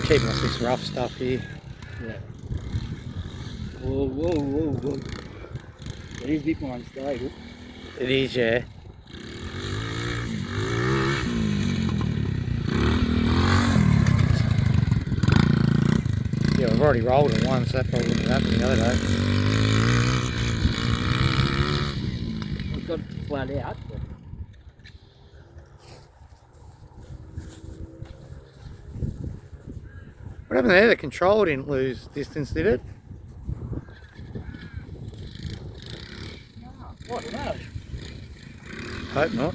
keep us this rough stuff here. Yeah. Whoa, whoa, whoa, whoa. It is a bit more unstable. It is, yeah. Yeah, we've already rolled it once, that probably wouldn't have happened the other day. We've got it flat out. But... What happened there? The control didn't lose distance, did it? No, I don't know. Hope not.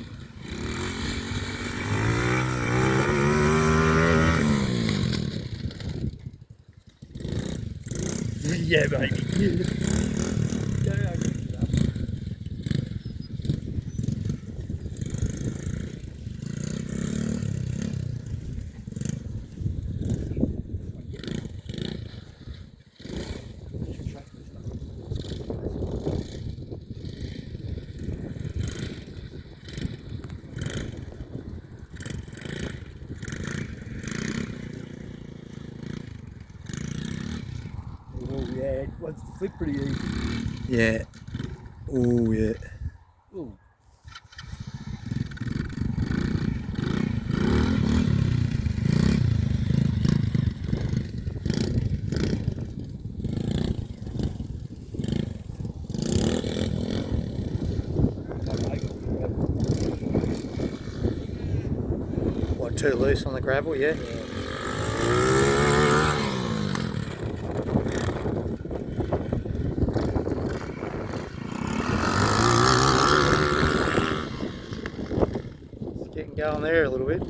Yeah, baby. Oh yeah, it wants to flip pretty easy. Yeah. Oh, yeah. Ooh. What, too loose on the gravel, yeah? It's getting going there a little bit.